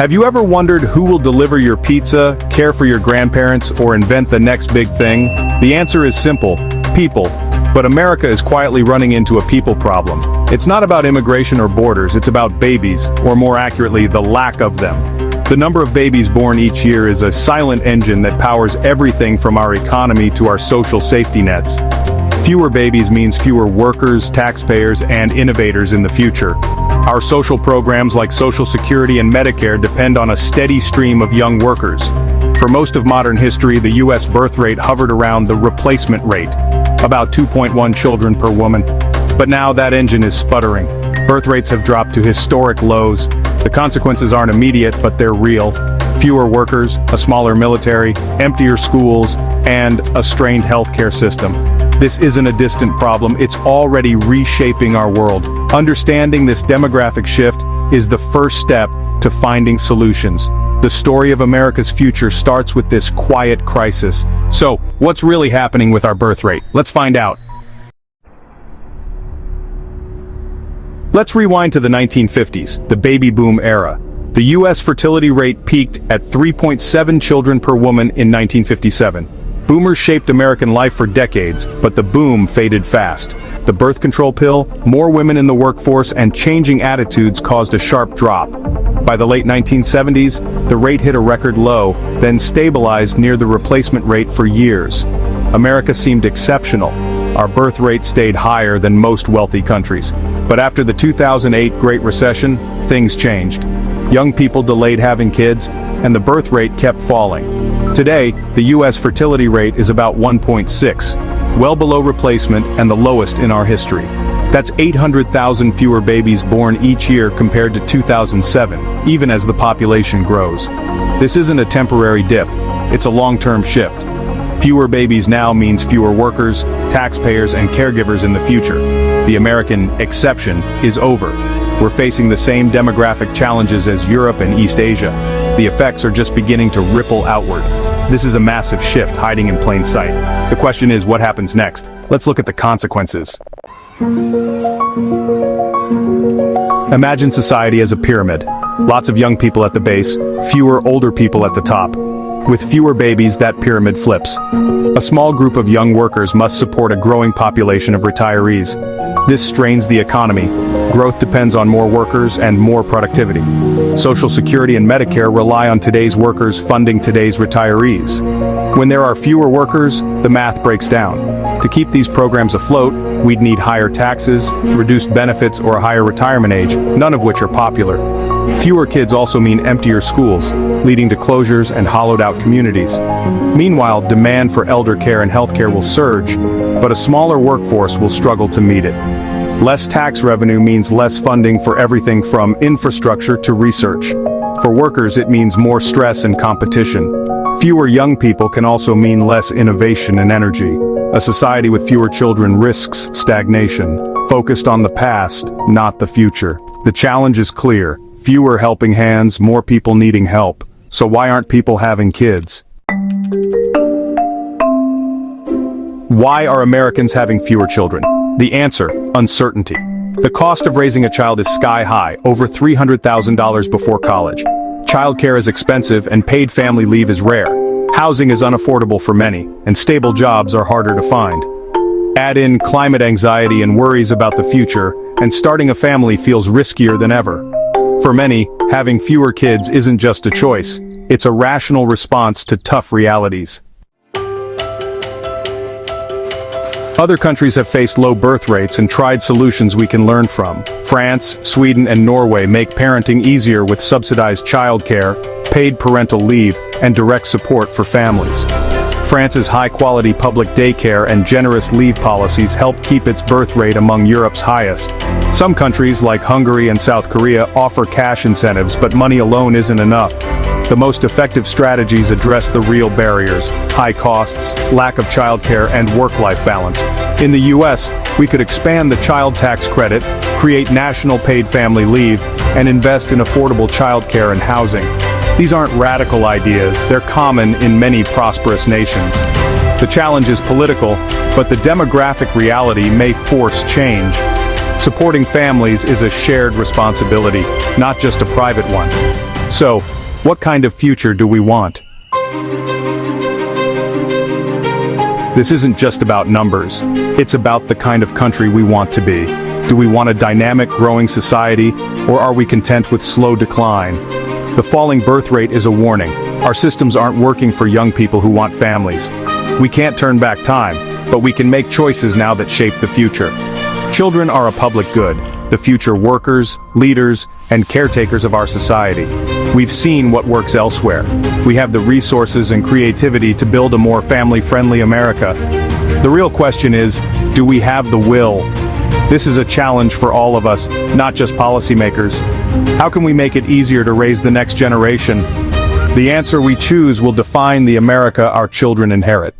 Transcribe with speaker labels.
Speaker 1: Have you ever wondered who will deliver your pizza, care for your grandparents, or invent the next big thing? The answer is simple: people. But America is quietly running into a people problem. It's not about immigration or borders, it's about babies, or more accurately, the lack of them. The number of babies born each year is a silent engine that powers everything from our economy to our social safety nets. Fewer babies means fewer workers, taxpayers, and innovators in the future. Our social programs like Social Security and Medicare depend on a steady stream of young workers. For most of modern history, the U.S. birth rate hovered around the replacement rate, about 2.1 children per woman. But now that engine is sputtering. Birth rates have dropped to historic lows. The consequences aren't immediate, but they're real. Fewer workers, a smaller military, emptier schools, and a strained healthcare system. This isn't a distant problem, it's already reshaping our world. Understanding this demographic shift is the first step to finding solutions. The story of America's future starts with this quiet crisis. So, what's really happening with our birth rate? Let's find out. Let's rewind to the 1950s, the baby boom era. The U.S. fertility rate peaked at 3.7 children per woman in 1957. Boomers shaped American life for decades, but the boom faded fast. The birth control pill, more women in the workforce, and changing attitudes caused a sharp drop. By the late 1970s, the rate hit a record low, then stabilized near the replacement rate for years. America seemed exceptional. Our birth rate stayed higher than most wealthy countries. But after the 2008 Great Recession, things changed. Young people delayed having kids, and the birth rate kept falling. Today, the U.S. fertility rate is about 1.6, well below replacement and the lowest in our history. That's 800,000 fewer babies born each year compared to 2007, even as the population grows. This isn't a temporary dip, it's a long-term shift. Fewer babies now means fewer workers, taxpayers, and caregivers in the future. The American exception is over. We're facing the same demographic challenges as Europe and East Asia. The effects are just beginning to ripple outward. This is a massive shift hiding in plain sight. The question is, what happens next? Let's look at the consequences. Imagine society as a pyramid. Lots of young people at the base, fewer older people at the top. With fewer babies, that pyramid flips. A small group of young workers must support a growing population of retirees. This strains the economy. Growth depends on more workers and more productivity. Social Security and Medicare rely on today's workers funding today's retirees. When there are fewer workers, the math breaks down. To keep these programs afloat, we'd need higher taxes, reduced benefits, or a higher retirement age, none of which are popular. Fewer kids also mean emptier schools, leading to closures and hollowed-out communities. Meanwhile, demand for elder care and healthcare will surge, but a smaller workforce will struggle to meet it. Less tax revenue means less funding for everything from infrastructure to research. For workers, it means more stress and competition. Fewer young people can also mean less innovation and energy. A society with fewer children risks stagnation, focused on the past, not the future. The challenge is clear. Fewer helping hands, more people needing help. So why aren't people having kids? Why are Americans having fewer children? The answer: uncertainty. The cost of raising a child is sky high, over $300,000 before college. Childcare is expensive and paid family leave is rare. Housing is unaffordable for many, and stable jobs are harder to find. Add in climate anxiety and worries about the future, and starting a family feels riskier than ever. For many, having fewer kids isn't just a choice, it's a rational response to tough realities. Other countries have faced low birth rates and tried solutions we can learn from. France, Sweden, and Norway make parenting easier with subsidized childcare, paid parental leave, and direct support for families. France's high-quality public daycare and generous leave policies help keep its birth rate among Europe's highest. Some countries, like Hungary and South Korea, offer cash incentives, but money alone isn't enough. The most effective strategies address the real barriers: high costs, lack of childcare, and work-life balance. In the U.S., we could expand the child tax credit, create national paid family leave, and invest in affordable childcare and housing. These aren't radical ideas, they're common in many prosperous nations. The challenge is political, but the demographic reality may force change. Supporting families is a shared responsibility, not just a private one. So, what kind of future do we want? This isn't just about numbers. It's about the kind of country we want to be. Do we want a dynamic, growing society, or are we content with slow decline? The falling birth rate is a warning. Our systems aren't working for young people who want families. We can't turn back time, but we can make choices now that shape the future. Children are a public good, the future workers, leaders, and caretakers of our society. We've seen what works elsewhere. We have the resources and creativity to build a more family-friendly America. The real question is, do we have the will? This is a challenge for all of us, not just policymakers. How can we make it easier to raise the next generation? The answer we choose will define the America our children inherit.